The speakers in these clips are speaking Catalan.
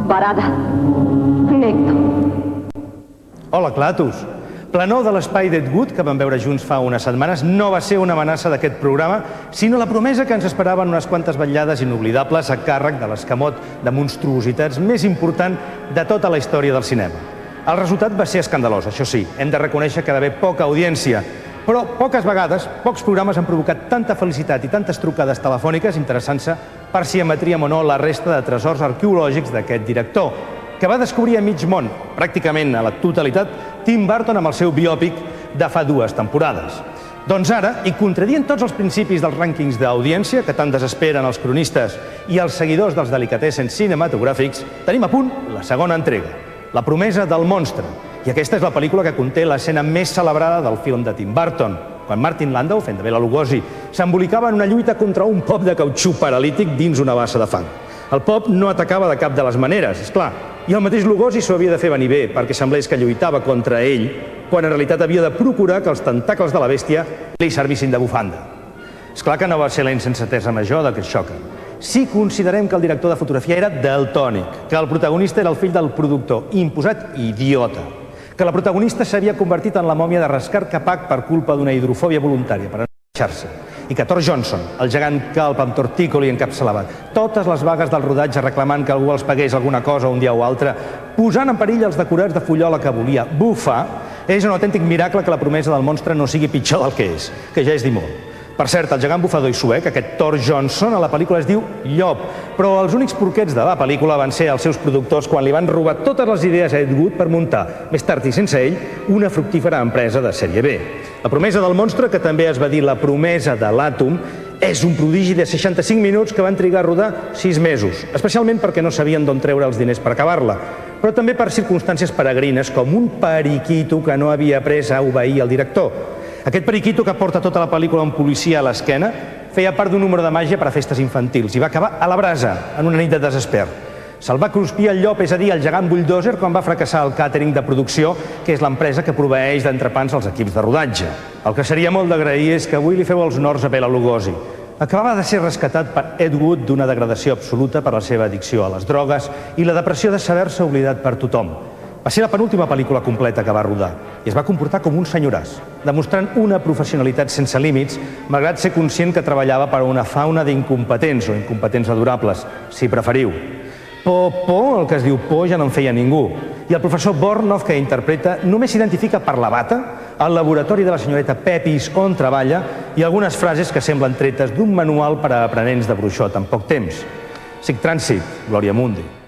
Parada. Necto. Hola, Clatus. Planor de l'espai d'Ed Wood, que vam veure junts fa unes setmanes, no va ser una amenaça d'aquest programa, sinó la promesa que ens esperaven unes quantes vetllades inoblidables a càrrec de l'escamot de monstruositats més important de tota la història del cinema. El resultat va ser escandalós, això sí, hem de reconèixer que hi ha d'haver poca audiència, però poques vegades, pocs programes han provocat tanta felicitat i tantes trucades telefòniques interessant-se per si emetríem o no la resta de tresors arqueològics d'aquest director, que va descobrir a mig món, pràcticament a la totalitat, Tim Burton amb el seu biòpic de fa 2 temporades. Doncs ara, i contradient tots els principis dels rànquings d'audiència que tant desesperen els cronistes i els seguidors dels delicatessens cinematogràfics, tenim a punt la segona entrega, La promesa del monstre. I aquesta és la pel·lícula que conté l'escena més celebrada del film de Tim Burton, quan Martin Landau, fent de Bela Lugosi, s'embolicava en una lluita contra un pop de cautxú paralític dins una bassa de fang. El pop no atacava de cap de les maneres, esclar, i el mateix Lugosi s'ho havia de fer venir bé, perquè semblés que lluitava contra ell, quan en realitat havia de procurar que els tentacles de la bèstia li servissin de bufanda. Esclar que no va ser la insensatesa major d'aquest xoca. Si considerem que el director de fotografia era daltònic, que el protagonista era el fill del productor, imposat idiota, que la protagonista s'havia convertit en la mòmia de Rascar Capac per culpa d'una hidrofòbia voluntària, per enxar-se, i que Thor Johnson, el gegant calp amb tortícoli encapçalavat, totes les vagues del rodatge reclamant que algú els pagués alguna cosa un dia o altre, posant en perill els decorats de fullola que volia bufar, és un autèntic miracle que la promesa del monstre no sigui pitjor del que és, que ja és dir molt. Per cert, el gegant bufador i suec, aquest Thor Johnson, a la pel·lícula es diu Llop, però els únics porquets de la pel·lícula van ser els seus productors quan li van robar totes les idees a Ed Wood per muntar, més tard i sense ell, una fructífera empresa de sèrie B. La promesa del monstre, que també es va dir La promesa de l'àtom, és un prodigi de 65 minuts que van trigar a rodar 6 mesos, especialment perquè no sabien d'on treure els diners per acabar-la, però també per circumstàncies peregrines com un periquito que no havia après a obeir el director. Aquest periquito que porta tota la pel·lícula un policia a l'esquena feia part d'un número de màgia per a festes infantils i va acabar a la brasa, en una nit de desesper. Se'l va cruspir el llop, és a dir, el gegant bulldozer, quan va fracassar el càtering de producció, que és l'empresa que proveeix d'entrepans als equips de rodatge. El que seria molt d'agrair és que avui li feu els honors a Bela Lugosi. Acabava de ser rescatat per Ed Wood d'una degradació absoluta per la seva addicció a les drogues i la depressió de saber-se oblidat per tothom. Va ser la penúltima pel·lícula completa que va rodar i es va comportar com un senyoràs, demostrant una professionalitat sense límits, malgrat ser conscient que treballava per a una fauna d'incompetents o incompetents adorables, si preferiu. Por, el que es diu por, ja no en feia ningú. I el professor Bornoff, que interpreta, només s'identifica per la bata, el laboratori de la senyoreta Pepis on treballa i algunes frases que semblen tretes d'un manual per a aprenents de bruixot en poc temps. Sic transit, Glòria Mundi.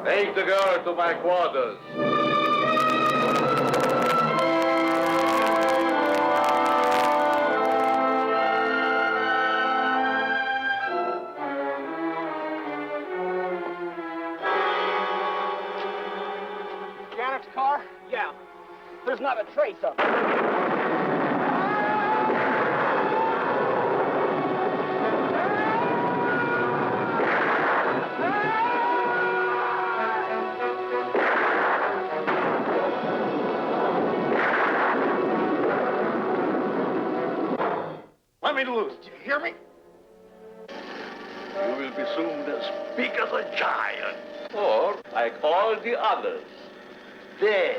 Take the girl to my quarters. Janet's car? Yeah. There's not a trace of it. Let me loose, do you hear me? You will be soon as big as a giant. Or, like all the others, dead.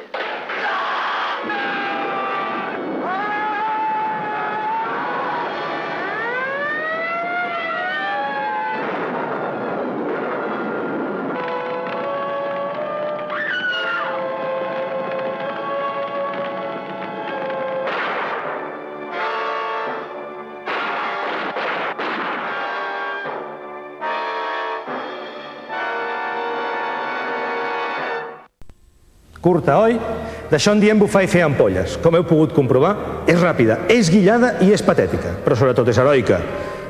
Curta, oi? D'això en diem bufar i fer ampolles. Com heu pogut comprovar, és ràpida, és guillada i és patètica, però sobretot és heroica.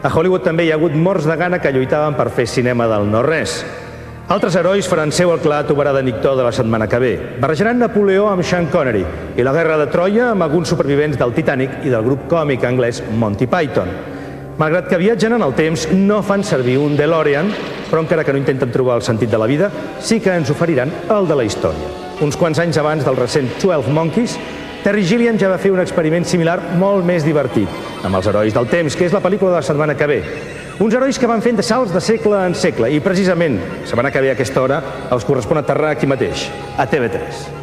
A Hollywood també hi ha hagut morts de gana que lluitaven per fer cinema del no-res. Altres herois faran seu el clar tobarà de Nictó de la setmana que ve. Barrejaran Napoleó amb Sean Connery i la guerra de Troia amb alguns supervivents del Titanic i del grup còmic anglès Monty Python. Malgrat que viatgen en el temps, no fan servir un DeLorean, però encara que no intenten trobar el sentit de la vida, sí que ens oferiran el de la història. Uns quants anys abans del recent 12 Monkeys, Terry Gilliam ja va fer un experiment similar molt més divertit, amb els herois del temps, que és la pel·lícula de la setmana que ve. Uns herois que van fent de salts de segle en segle, i precisament, la setmana que ve a aquesta hora, els correspon aterrar aquí mateix, a TV3.